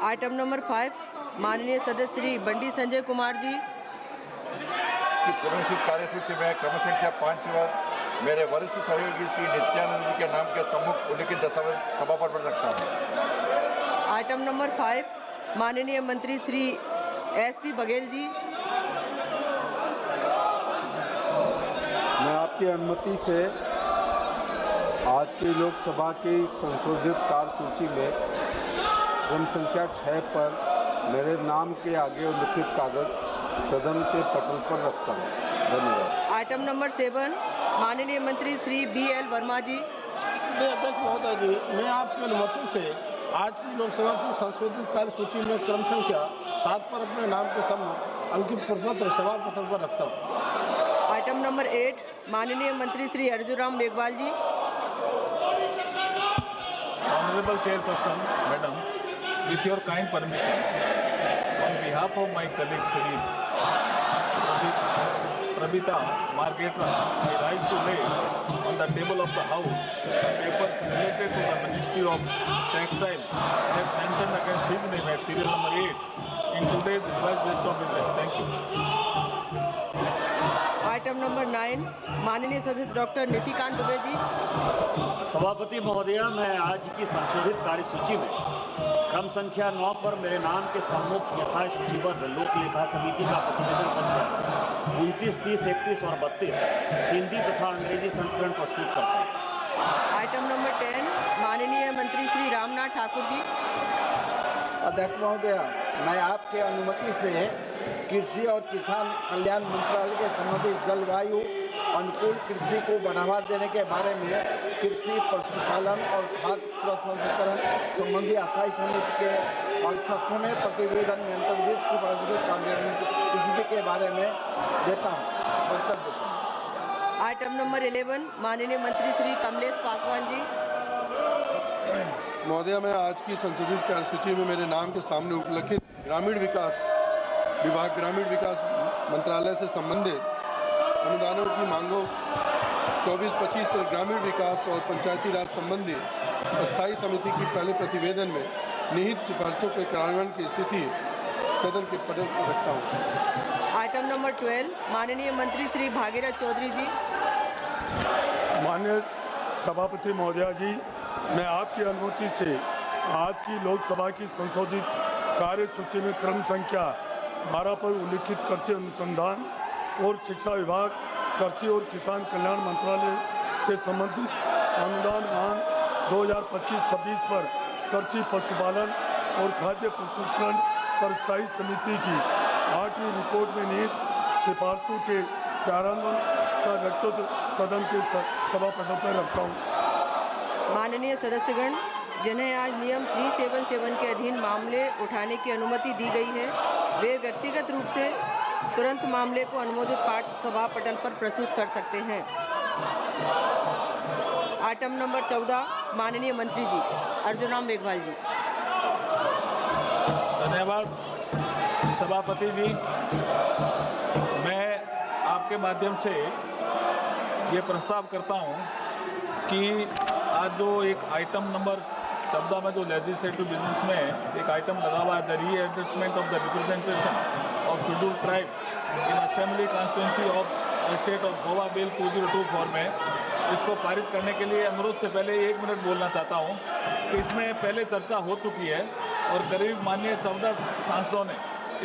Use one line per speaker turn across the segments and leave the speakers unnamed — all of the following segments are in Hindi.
आइटम नंबर 5 माननीय सदस्य श्री बंडी संजय कुमार जी
की पुनर्निश्चित कार्यसूची में क्रम संख्या 5 पर मेरे वरिष्ठ सहयोगी श्री नित्यानंद जी के नाम के सम्मुख उल्लिखित दस्तावेज सभापति पर रखता हूँ।
आइटम नंबर 5 माननीय मंत्री श्री SP बघेल जी।
मैं आपकी अनुमति से आज की लोकसभा की संशोधित कार्यसूची में क्रम संख्या 6 पर मेरे नाम के आगे उल्लिखित कागज सदन के पटल पर रखता हूँ। धन्यवाद।
आइटम नंबर 7 माननीय मंत्री श्री BL वर्मा जी।
अध्यक्ष महोदय जी, मैं आपकी अनुमति से आज की लोकसभा की संशोधित कार्यसूची में क्रम संख्या 7 पर अपने नाम के सम्मुख अंकित प्रपत्र सभा पटल पर रखता हूँ।
आइटम नंबर 8 माननीय मंत्री श्री अर्जुन मेघवाल जी।
Honorable Chairperson, Madam, with your kind permission, on behalf of my colleague Shri Prabita Margeta, I rise to lay on the table of the House papers related to the Ministry of Textile that mentioned against his name at serial number 8 in today's revised list of business. Thank you.
Item number 9 माननीय सदस्य डॉक्टर निशिकांत दुबे जी।
सभापति महोदय, मैं आज की संशोधित कार्यसूची में क्रम संख्या 9 पर मेरे नाम के सम्मुख यथा सूचीबद्ध लोक लेखा समिति का प्रतिवेदन संख्या 29, 30, 31 और 32 हिंदी तथा अंग्रेजी संस्करण प्रस्तुत करता हूँ।
आइटम नंबर 10 माननीय मंत्री श्री रामनाथ ठाकुर जी।
अध्यक्ष महोदय, मैं आपके अनुमति से कृषि और किसान कल्याण मंत्रालय के संबंधित जलवायु अनुकूल कृषि को बढ़ावा देने के बारे में कृषि पशुपालन और खाद्य प्रसंस्करण संबंधी अस्थायी समिति के 68वें प्रतिवेदन में अंतर्गत सिफारिशों स्थिति के बारे में देता हूँ।
आइटम नंबर 11 माननीय मंत्री श्री कमलेश पासवान जी।
महोदय, मैं आज की संशोधित कार्यसूची में मेरे नाम के सामने उल्लिखित ग्रामीण विकास विभाग ग्रामीण विकास मंत्रालय से संबंधित अनुदानों की मांगों 24-25 पर ग्रामीण विकास और पंचायती राज संबंधी अस्थायी समिति की पहले प्रतिवेदन में निहित सिफारिशों के कार्यान्वयन की स्थिति सदन के पटल पर रखता हूँ।
आइटम नंबर 12 माननीय मंत्री श्री भागीरथ चौधरी जी।
माननीय सभापति महोदया जी, मैं आपकी अनुमति से आज की लोकसभा की संशोधित कार्यसूची में क्रम संख्या 12 पर उल्लिखित कृषि अनुसंधान और शिक्षा विभाग कृषि और किसान कल्याण मंत्रालय से संबंधित अनुदान मांग 2025-26 पर कृषि पशुपालन और खाद्य प्रसंस्करण पर स्थायी समिति की 8वीं रिपोर्ट में निहित सिफारिशों के कार्यान्वयन का व्यक्तित्व सदन के सभा पटल पर रखता हूँ।
माननीय सदस्यगण, जिन्हें आज नियम 377 के अधीन मामले उठाने की अनुमति दी गई है, वे व्यक्तिगत रूप से तुरंत मामले को अनुमोदित पाठ सभा पटल पर प्रस्तुत कर सकते हैं। आइटम नंबर 14 माननीय मंत्री जी अर्जुन मेघवाल जी।
धन्यवाद सभापति जी। मैं आपके माध्यम से ये प्रस्ताव करता हूँ कि आज जो एक आइटम नंबर 14 में जो लेजिस्लेटिव बिजनेस में एक आइटम लगा हुआ है, the readjustment of the representation of scheduled tribe in assembly constituency of state of Goa bill 2024 में इसको पारित करने के लिए अनुरोध से पहले 1 मिनट बोलना चाहता हूँ कि इसमें पहले चर्चा हो चुकी है और करीब माननीय 14 सांसदों ने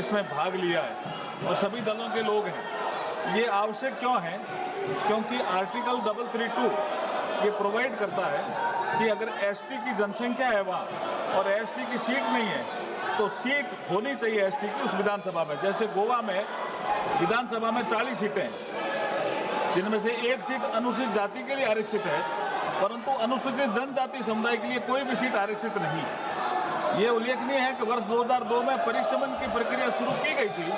इसमें भाग लिया है और सभी दलों के लोग हैं। ये आवश्यक क्यों है? क्योंकि आर्टिकल 332 ये प्रोवाइड करता है कि अगर ST की जनसंख्या है वहाँ और ST की सीट नहीं है तो सीट होनी चाहिए ST की उस विधानसभा में। जैसे गोवा में विधानसभा में 40 सीटें हैं, जिनमें से 1 सीट अनुसूचित जाति के लिए आरक्षित है, परंतु अनुसूचित जनजाति समुदाय के लिए कोई भी सीट आरक्षित नहीं है। ये उल्लेखनीय है कि वर्ष 2002 में परिशमन की प्रक्रिया शुरू की गई थी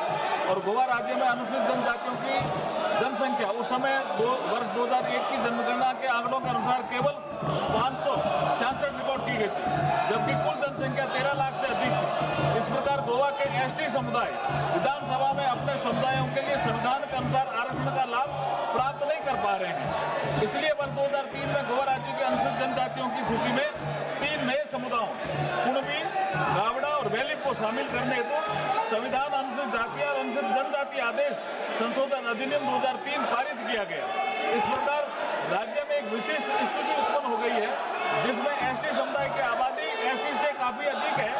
और गोवा राज्य में अनुसूचित जनजातियों की जनसंख्या उस समय वर्ष 2001 की जनगणना के आंकड़ों के अनुसार केवल 566 रिकॉर्ड की गई थी, जबकि कुल जनसंख्या 13 लाख से अधिक थी। इस प्रकार गोवा के ST समुदाय विधानसभा में अपने समुदायों के लिए संविधान के अनुसार आरक्षण का लाभ प्राप्त नहीं कर पा रहे हैं। इसलिए वर्ष 2003 में गोवा राज्य के अनुसूचित जनजातियों की सूची में 3 नए समुदायों कुणबी, गावड़ा और वैली को शामिल करने हेतु संविधान अनुसूचित जाति और अनुसूचित जनजाति आदेश संशोधन अधिनियम 2003 पारित किया गया। इस प्रकार राज्य में एक विशेष स्थिति उत्पन्न हो गई है जिसमें एसटी समुदाय की आबादी एसटी से काफी अधिक है।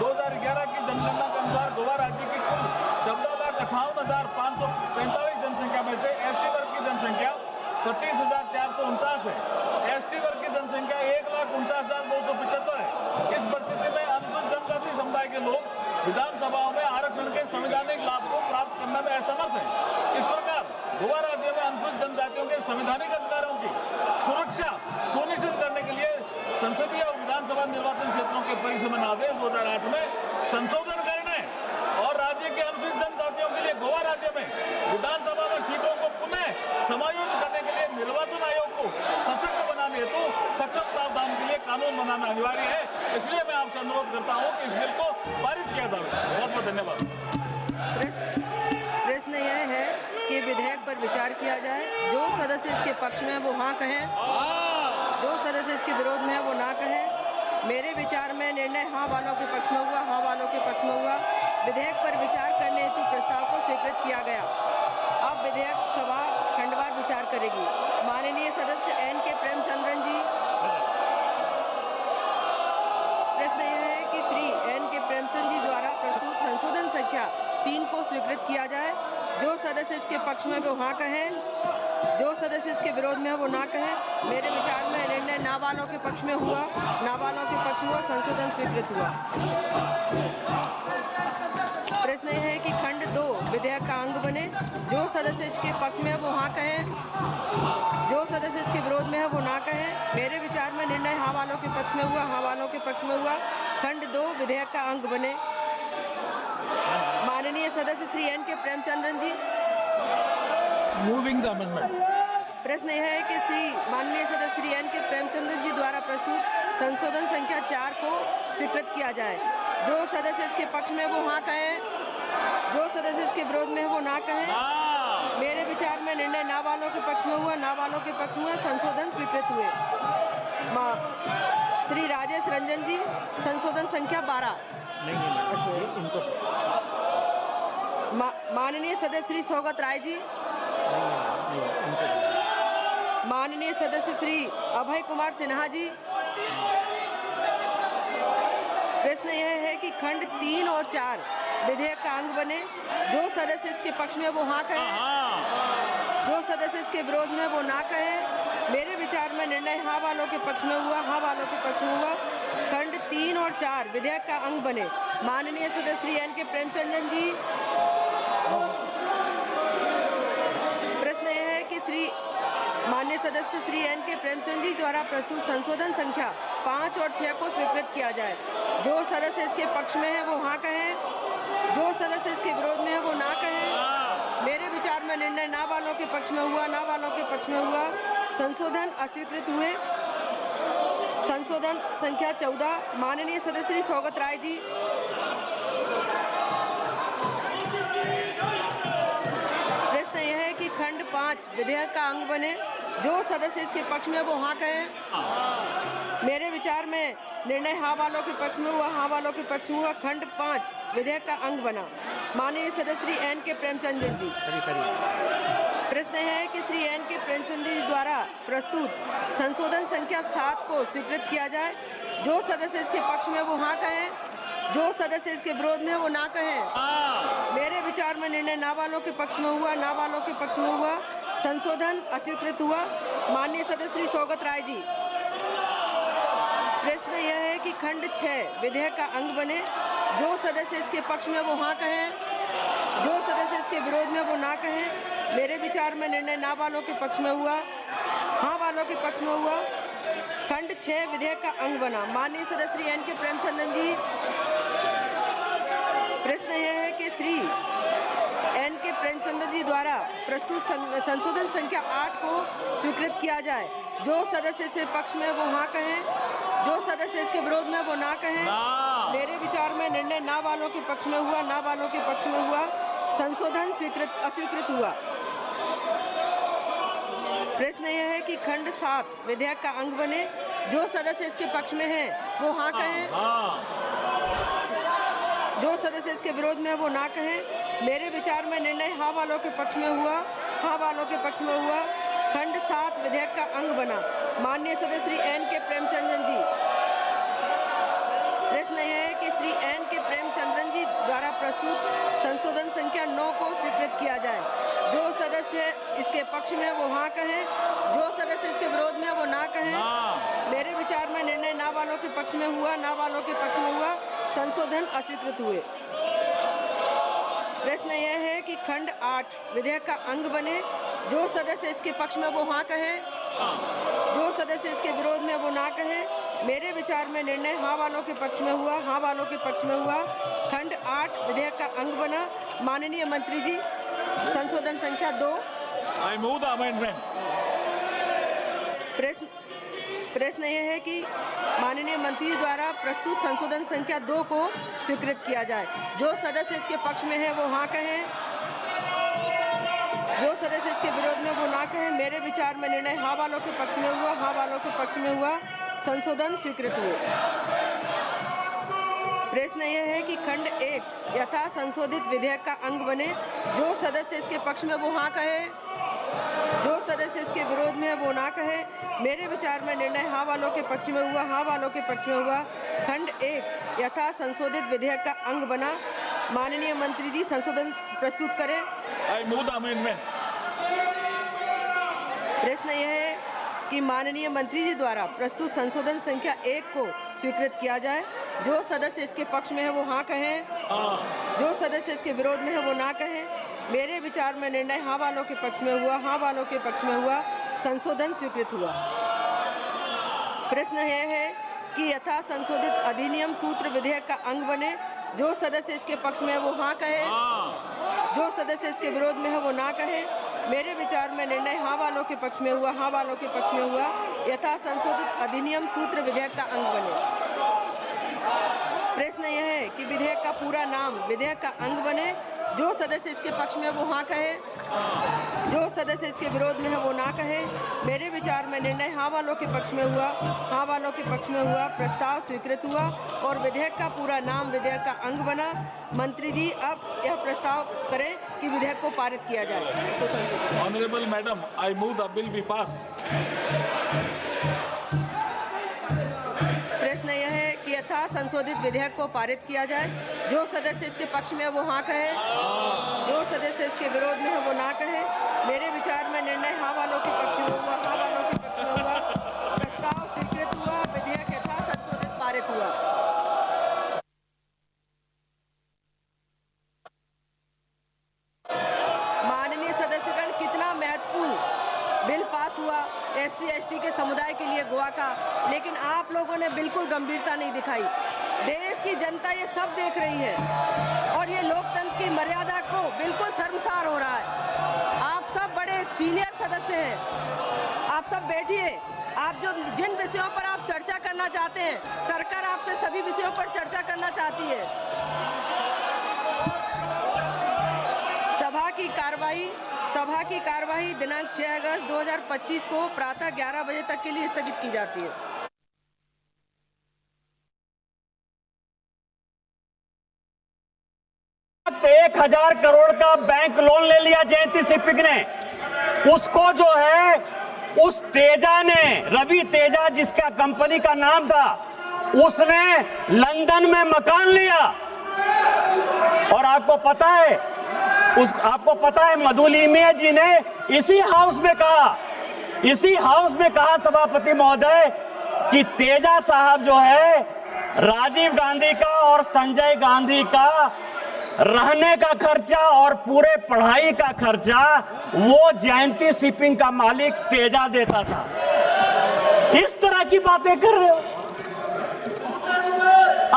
2011 की जनगणना के अनुसार गोवा राज्य की कुल 14,58,545 जनसंख्या में से एसटी वर्ग की जनसंख्या 25,449 है। एसटी वर्ग की जनसंख्या 1,49,275 है। इस परिस्थिति में अनुसूचित जनजाति समुदाय के लोग विधानसभाओं में आरक्षण के संवैधानिक लाभ को प्राप्त करने में असमर्थ हैं। इस प्रकार गोवा राज्य में अनुसूचित जनजातियों के संवैधानिक अधिकारों की सुरक्षा सुनिश्चित करने के लिए संसदीय और विधानसभा निर्वाचन क्षेत्रों के परिसीमन आदेश 2008 में संशोधन करने और राज्य के अनुसूचित जनजातियों के लिए गोवा राज्य में विधानसभा में सीटों को पुनः समायोजित करने के लिए निर्वाचन आयोग को सशक्त बनाने हेतु सक्षम प्रावधान के लिए कानून बनाना अनिवार्य है। इसलिए मैं आपसे अनुरोध करता हूं कि इस बिल को पारित किया जाए। बहुत बहुत धन्यवाद।
प्रश्न यह है कि विधेयक पर विचार किया जाए। जो सदस्य इसके पक्ष में है वो हाँ कहें, जो सदस्य इसके विरोध में है वो ना कहें। मेरे विचार में निर्णय हाँ वालों के पक्ष में हुआ, हाँ वालों के पक्ष में हुआ। विधेयक पर विचार करने हेतु प्रस्ताव को स्वीकृत किया गया। अब विधेयक सभा खंडवार विचार करेगी। माननीय सदस्य एन के प्रेमचंद्रन जी, प्रश्न यह है कि श्री एन के प्रेमचंद जी द्वारा प्रस्तुत संशोधन संख्या 3 को स्वीकृत किया जाए। जो सदस्य इसके पक्ष में वो हाँ कहें, जो सदस्य इसके विरोध में है वो ना कहें। मेरे विचार में निर्णय ना वालों के पक्ष में हुआ, ना वालों के पक्ष में हुआ, संशोधन स्वीकृत हुआ। प्रश्न यह है कि खंड 2 विधेयक का अंग बने। जो सदस्य इसके पक्ष में है वो हाँ कहें, जो सदस्य इसके विरोध में है वो ना कहें। मेरे विचार में निर्णय हाँ वालों के पक्ष में हुआ, हाँ वालों के पक्ष में हुआ। खंड 2 विधेयक का अंग बने। माननीय सदस्य श्री एन के प्रेमचंद्रन जी,
मूविंग द अमेंडमेंट।
प्रश्न यह है कि माननीय सदस्य श्री एन के प्रेमचंद्रन जी द्वारा प्रस्तुत संशोधन संख्या 4 को स्वीकृत किया जाए। जो सदस्य इसके पक्ष में वो हाँ कहें, जो सदस्य इसके विरोध में है वो ना कहें। मेरे विचार में निर्णय ना वालों के पक्ष में हुआ, ना वालों के पक्ष में हुआ, संशोधन स्वीकृत हुए। श्री राजेश रंजन जी, संशोधन संख्या 12। माननीय सदस्य श्री सौगत राय जी, माननीय सदस्य श्री अभय कुमार सिन्हा जी। प्रश्न यह है कि खंड 3 और 4 विधेयक का अंग बने। जो सदस्य इसके पक्ष में वो हाँ कहें, जो सदस्य इसके विरोध में वो ना कहें। मेरे विचार में निर्णय हाँ वालों के पक्ष में हुआ, हाँ वालों के पक्ष में हुआ। खंड 3 और 4 विधेयक का अंग बने। माननीय सदस्य श्री एन के प्रेमचंद्रन जी, प्रश्न यह है कि माननीय सदस्य श्री एन के प्रेमचंद जी द्वारा प्रस्तुत संशोधन संख्या 5 और 6 को स्वीकृत किया जाए। जो सदस्य इसके पक्ष में है वो हाँ कहें, जो सदस्य इसके विरोध में है वो ना कहें। मेरे विचार में निर्णय ना वालों के पक्ष में हुआ, ना वालों के पक्ष में हुआ। संशोधन अस्वीकृत हुए। संशोधन संख्या 14 माननीय सदस्य श्री सौगत राय जी, प्रश्न यह है कि खंड 5 विधेयक का अंग बने। जो सदस्य इसके पक्ष में वो हाँ कहें। मेरे विचार में निर्णय हाँ वालों के पक्ष में हुआ, हाँ वालों के पक्ष में हुआ। खंड 5 विधेयक का अंग बना। माननीय सदस्य श्री एन के प्रेमचंद जी, प्रश्न है कि श्री एन के प्रेमचंद जी द्वारा प्रस्तुत संशोधन संख्या 7 को स्वीकृत किया जाए। जो सदस्य इसके पक्ष में वो हाँ कहें, जो सदस्य इसके विरोध में वो ना कहें। मेरे विचार में निर्णय ना वालों के पक्ष में हुआ, ना वालों के पक्ष में हुआ। संशोधन अस्वीकृत हुआ। माननीय सदस्य श्री सौगत राय जी, प्रश्न यह है कि खंड 6 विधेयक का अंग बने। जो सदस्य इसके पक्ष में वो हाँ कहें, जो सदस्य इसके विरोध में वो ना कहें। मेरे विचार में निर्णय ना वालों के पक्ष में हुआ, हाँ वालों के पक्ष में हुआ। खंड 6 विधेयक का अंग बना। माननीय सदस्य श्री एन के प्रेमचंद्रन जी, प्रश्न यह है कि श्री एन के प्रेमचंद्र जी द्वारा प्रस्तुत संशोधन संख्या 8 को स्वीकृत किया जाए। जो सदस्य इसके पक्ष में वो हाँ कहें, जो सदस्य इसके विरोध में वो ना कहें। मेरे विचार में निर्णय ना वालों के पक्ष में हुआ, ना वालों के पक्ष में हुआ। संशोधन अस्वीकृत हुआ। प्रश्न यह है कि खंड 7 विधेयक का अंग बने। जो सदस्य इसके पक्ष में है वो हाँ कहें, जो सदस्य इसके विरोध में वो ना कहें। मेरे विचार में निर्णय हाँ वालों के पक्ष में हुआ, हाँ वालों के पक्ष में हुआ। खंड 7 विधेयक का अंग बना। माननीय सदस्य श्री N.K. प्रेमचंद्रन जी, प्रश्न यह है कि श्री N.K. प्रेमचंद्रन जी द्वारा प्रस्तुत संशोधन संख्या 9 को स्वीकृत किया जाए। जो सदस्य इसके पक्ष में वो हाँ कहें, जो सदस्य इसके विरोध में वो ना कहें। मेरे विचार में निर्णय ना वालों के पक्ष में हुआ, ना वालों के पक्ष में हुआ। संशोधन अस्वीकृत हुए। प्रश्न यह है कि खंड 8 विधेयक का अंग बने। जो सदस्य इसके पक्ष में वो हाँ कहे, जो सदस्य इसके विरोध में वो ना कहे। मेरे विचार में निर्णय हाँ वालों के पक्ष में हुआ, हाँ वालों के पक्ष में हुआ। खंड 8 विधेयक का अंग बना। माननीय मंत्री जी, संशोधन संख्या 2।
I move the amendment.
प्रश्न यह है कि माननीय मंत्री द्वारा प्रस्तुत संशोधन संख्या 2 को स्वीकृत किया जाए। जो सदस्य इसके पक्ष में है वो हाँ कहें, जो सदस्य इसके विरोध में वो ना कहें। मेरे विचार में निर्णय हाँ वालों के पक्ष में हुआ, हाँ वालों के पक्ष में हुआ। संशोधन स्वीकृत हुए। प्रश्न यह है कि खंड 1 यथा संशोधित विधेयक का अंग बने। जो सदस्य इसके पक्ष में वो हाँ कहे, जो सदस्य इसके विरोध में है वो ना कहे। मेरे विचार में निर्णय हाँ वालों के पक्ष में हुआ, हाँ वालों के पक्ष में हुआ। खंड 1 यथा संशोधित विधेयक का अंग बना। माननीय मंत्री जी, संशोधन प्रस्तुत करें।
I move the amendment.
प्रश्न यह है कि माननीय मंत्री जी द्वारा प्रस्तुत संशोधन संख्या 1 को स्वीकृत किया जाए। जो सदस्य इसके पक्ष में है वो हाँ कहें, जो सदस्य इसके विरोध में है वो ना कहें। मेरे विचार में निर्णय हाँ वालों के पक्ष में हुआ, हाँ वालों के पक्ष में हुआ। संशोधन स्वीकृत हुआ। प्रश्न यह है कि यथा संशोधित अधिनियम सूत्र विधेयक का अंग बने। जो सदस्य इसके पक्ष में है वो हाँ कहे, जो सदस्य इसके विरोध में है वो ना कहे। मेरे विचार में निर्णय हाँ वालों के पक्ष में हुआ, हाँ वालों के पक्ष में हुआ। यथा संशोधित अधिनियम सूत्र विधेयक का अंग बने। प्रश्न यह है कि विधेयक का पूरा नाम विधेयक का अंग बने। जो सदस्य इसके पक्ष में वो हाँ कहे, जो सदस्य इसके विरोध में है वो ना कहे। मेरे विचार में निर्णय हाँ वालों के पक्ष में हुआ, हाँ वालों के पक्ष में हुआ। प्रस्ताव स्वीकृत हुआ और विधेयक का पूरा नाम विधेयक का अंग बना। मंत्री जी, अब यह प्रस्ताव करें कि विधेयक को पारित किया जाए। तो
honourable madam, I move the bill be passed.
प्रश्न यह है कि यथा संशोधित विधेयक को पारित किया जाए। जो सदस्य इसके पक्ष में वो हाँ कहे, जो सदस्य इसके विरोध में है वो ना कहे। मेरे विचार में निर्णय हाँ वालों के पक्ष में हुआ, हाँ वालों के पक्ष में हुआ। प्रस्ताव स्वीकृत हुआ। विधेयक यथा संशोधित पारित हुआ। माननीय सदस्यगण, कितना महत्वपूर्ण बिल पास हुआ SC/ST के समुदाय के लिए गोवा का, लेकिन आप लोगों ने बिल्कुल गंभीरता नहीं दिखाई। देश की जनता ये सब देख रही है और ये लोकतंत्र की मर्यादा को बिल्कुल शर्मसार हो रहा है। आप सब बड़े सीनियर सदस्य हैं, आप सब बैठिए। आप जो जिन विषयों पर आप चर्चा करना चाहते हैं, सरकार आपके सभी विषयों पर चर्चा करना चाहती है। सभा की कार्यवाही दिनांक 6 अगस्त 2025 को प्रातः 11 बजे तक के लिए स्थगित की जाती है।
तो 1000 करोड़ का बैंक लोन ले लिया जयंती शिपिंग ने। उसको जो है उस तेजा ने, रवि तेजा जिसका कंपनी का नाम था, उसने लंदन में मकान लिया। और आपको पता है मधुलिमिया जी ने इसी हाउस में कहा सभापति महोदय कि तेजा साहब जो है राजीव गांधी का और संजय गांधी का रहने का खर्चा और पूरे पढ़ाई का खर्चा वो जयंती शिपिंग का मालिक तेजा देता था। इस तरह की बातें कर रहे हो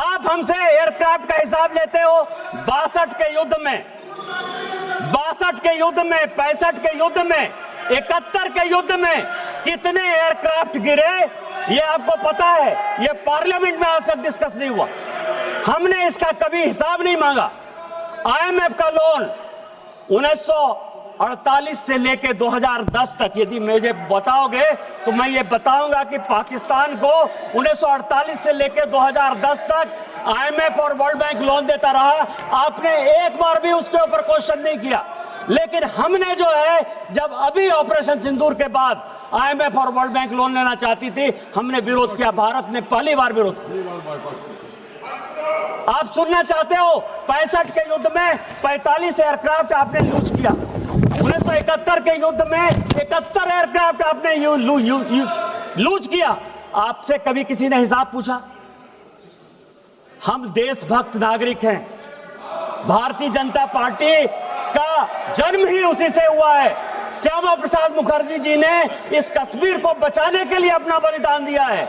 आप। हमसे एयरक्राफ्ट का हिसाब लेते हो। 62 के युद्ध में, 62 के युद्ध में, 65 के युद्ध में, 71 के युद्ध में कितने एयरक्राफ्ट गिरे ये आपको पता है। ये पार्लियामेंट में आज तक डिस्कस नहीं हुआ। हमने इसका कभी हिसाब नहीं मांगा। IMF का लोन 1948 से लेकर 2010 तक यदि मुझे बताओगे तो मैं ये बताऊंगा कि पाकिस्तान को 1948 से लेकर 2010 तक IMF और वर्ल्ड बैंक लोन देता रहा। आपने एक बार भी उसके ऊपर क्वेश्चन नहीं किया। लेकिन हमने जो है, जब अभी ऑपरेशन सिंदूर के बाद IMF और वर्ल्ड बैंक लोन लेना चाहती थी, हमने विरोध किया। भारत ने पहली बार विरोध किया। आप सुनना चाहते हो, 65 के युद्ध में 45 एयरक्राफ्ट आपने लूज किया। 1971 के युद्ध में 71 एयरक्राफ्ट आपने लूज किया। आपसे कभी किसी ने हिसाब पूछा? हम देशभक्त नागरिक हैं। भारतीय जनता पार्टी का जन्म ही उसी से हुआ है। श्यामा प्रसाद मुखर्जी जी ने इस कश्मीर को बचाने के लिए अपना बलिदान दिया है।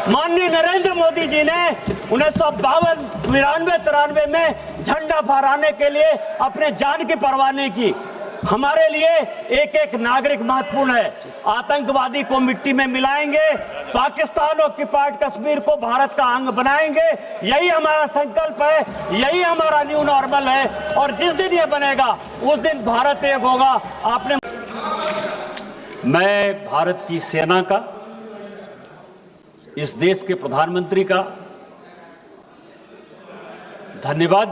माननीय नरेंद्र मोदी जी ने 1952, 92, 93 में झंडा फहराने के लिए अपने जान की परवाह नहीं की। हमारे लिए एक एक नागरिक महत्वपूर्ण है। आतंकवादी को मिट्टी में मिलाएंगे, पाकिस्तान ऑक्युपाइड कश्मीर को भारत का अंग बनाएंगे। यही हमारा संकल्प है, यही हमारा न्यू नॉर्मल है। और जिस दिन ये बनेगा उस दिन भारत एक होगा। आपने मैं भारत की सेना का, इस देश के प्रधानमंत्री का धन्यवाद